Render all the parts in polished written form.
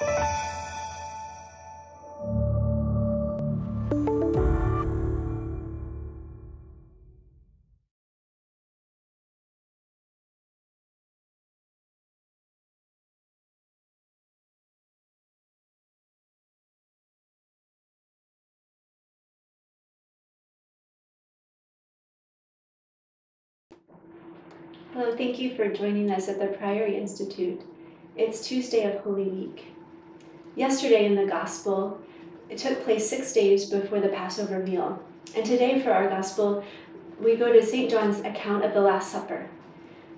Hello, thank you for joining us at the Priory Institute. It's Tuesday of Holy Week. Yesterday in the Gospel, it took place 6 days before the Passover meal. And today for our Gospel, we go to St. John's account of the Last Supper.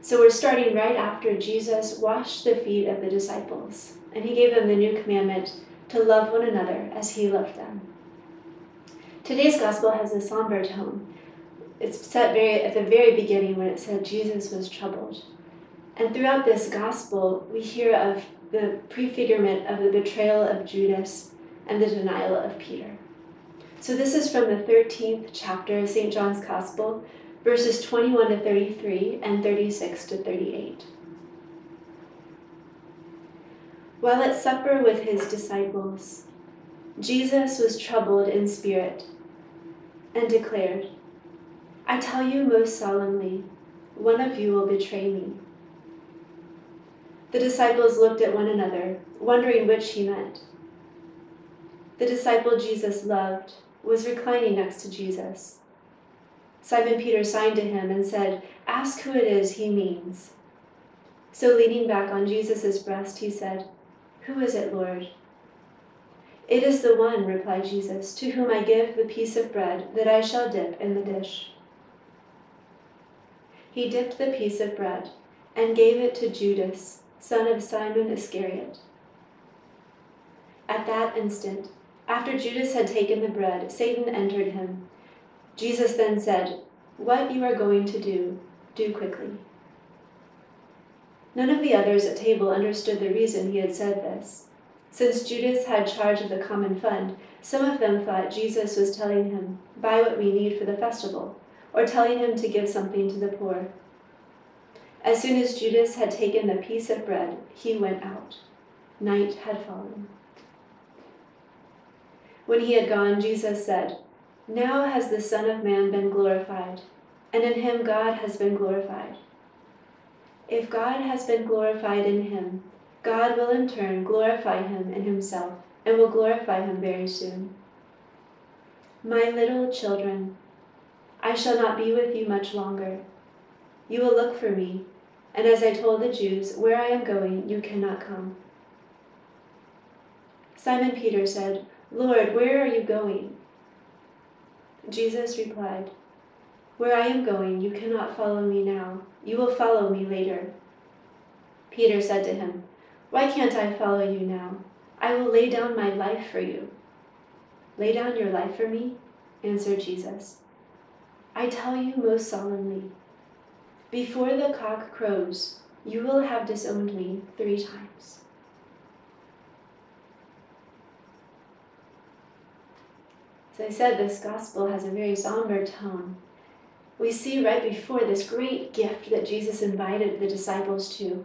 So we're starting right after Jesus washed the feet of the disciples, and he gave them the new commandment to love one another as he loved them. Today's Gospel has a somber tone. It's set at the very beginning when it said Jesus was troubled. And throughout this gospel, we hear of the prefigurement of the betrayal of Judas and the denial of Peter. So this is from the 13th chapter of St. John's Gospel, verses 21 to 33 and 36 to 38. While at supper with his disciples, Jesus was troubled in spirit and declared, "I tell you most solemnly, one of you will betray me." The disciples looked at one another, wondering which he meant. The disciple Jesus loved was reclining next to Jesus. Simon Peter signed to him and said, "Ask who it is he means." So leaning back on Jesus' breast, he said, "Who is it, Lord?" "It is the one," replied Jesus, "to whom I give the piece of bread that I shall dip in the dish." He dipped the piece of bread and gave it to Judas, son of Simon Iscariot. At that instant, after Judas had taken the bread, Satan entered him. Jesus then said, "What you are going to do, do quickly." None of the others at table understood the reason he had said this. Since Judas had charge of the common fund, some of them thought Jesus was telling him, "Buy what we need for the festival," or telling him to give something to the poor. As soon as Judas had taken the piece of bread, he went out. Night had fallen. When he had gone, Jesus said, "Now has the Son of Man been glorified, and in him God has been glorified. If God has been glorified in him, God will in turn glorify him in himself, and will glorify him very soon. My little children, I shall not be with you much longer. You will look for me, and as I told the Jews, where I am going, you cannot come." Simon Peter said, "Lord, where are you going?" Jesus replied, "Where I am going, you cannot follow me now. You will follow me later." Peter said to him, "Why can't I follow you now? I will lay down my life for you." "Lay down your life for me?" answered Jesus. "I tell you most solemnly, before the cock crows, you will have disowned me 3 times. As I said, this gospel has a very somber tone. We see right before this great gift that Jesus invited the disciples to,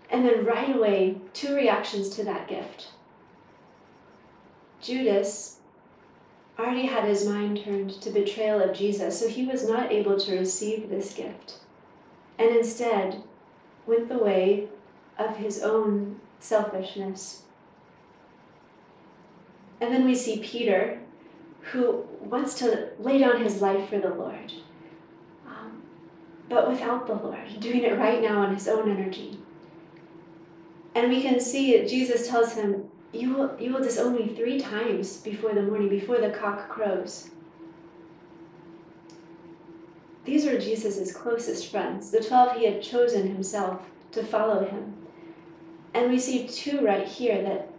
and then right away, 2 reactions to that gift. Judas already had his mind turned to betrayal of Jesus, so he was not able to receive this gift, and instead went the way of his own selfishness. And then we see Peter, who wants to lay down his life for the Lord, but without the Lord, doing it right now on his own energy. And we can see that Jesus tells him, you will disown me 3 times before the morning, before the cock crows. These are Jesus' closest friends, the 12 he had chosen himself to follow him. And we see 2 right here that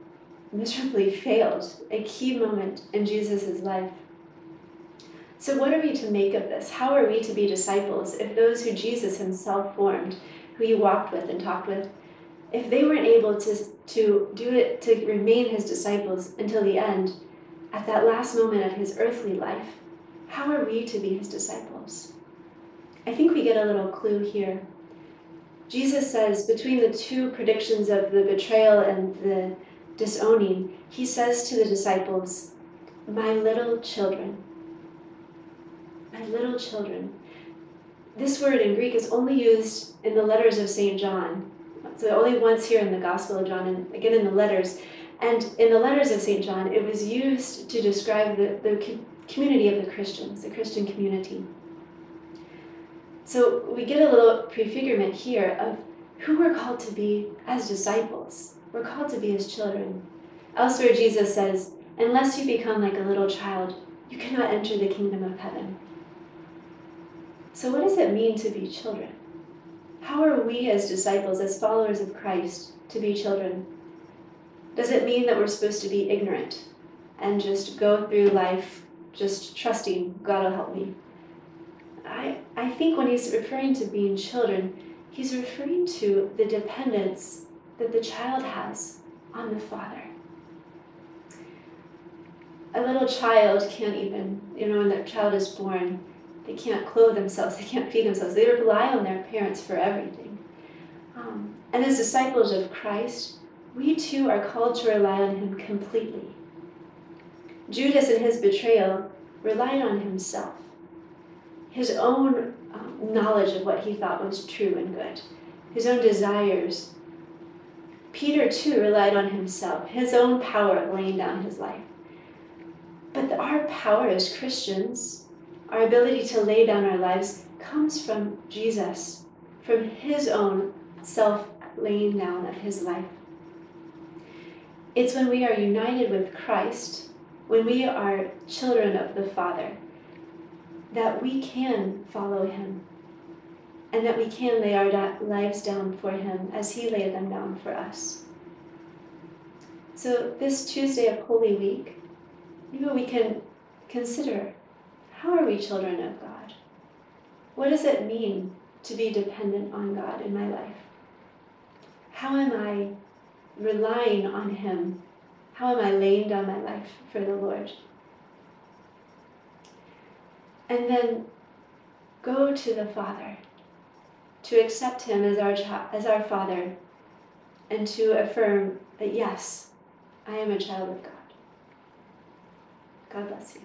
miserably failed, a key moment in Jesus' life. So what are we to make of this? How are we to be disciples if those who Jesus himself formed, who he walked with and talked with, if they weren't able to do it, to remain his disciples until the end, at that last moment of his earthly life, how are we to be his disciples? I think we get a little clue here. Jesus says between the 2 predictions of the betrayal and the disowning, he says to the disciples, "My little children." My little children. This word in Greek is only used in the letters of St. John. So only once here in the Gospel of John, and again in the letters. And in the letters of St. John, it was used to describe the community of the Christians, the Christian community. So we get a little prefigurement here of who we're called to be as disciples. We're called to be as children. Elsewhere, Jesus says, "Unless you become like a little child, you cannot enter the kingdom of heaven." So what does it mean to be children? How are we as disciples, as followers of Christ, to be children? Does it mean that we're supposed to be ignorant and just go through life just trusting God will help me? I think when he's referring to being children, he's referring to the dependence that the child has on the Father. A little child can't even, when their child is born, they can't clothe themselves, they can't feed themselves. They rely on their parents for everything. And as disciples of Christ, we too are called to rely on him completely. Judas in his betrayal relied on himself, his own knowledge of what he thought was true and good, his own desires. Peter too relied on himself, his own power of laying down his life. But our power as Christians, our ability to lay down our lives, comes from Jesus, from his own self-laying down of his life. It's when we are united with Christ, when we are children of the Father, that we can follow him, and that we can lay our lives down for him as he laid them down for us. So this Tuesday of Holy Week, maybe we can consider, how are we children of God? What does it mean to be dependent on God in my life? How am I relying on him? How am I laying down my life for the Lord? And then go to the Father, to accept him as our Father, and to affirm that yes, I am a child of God. God bless you.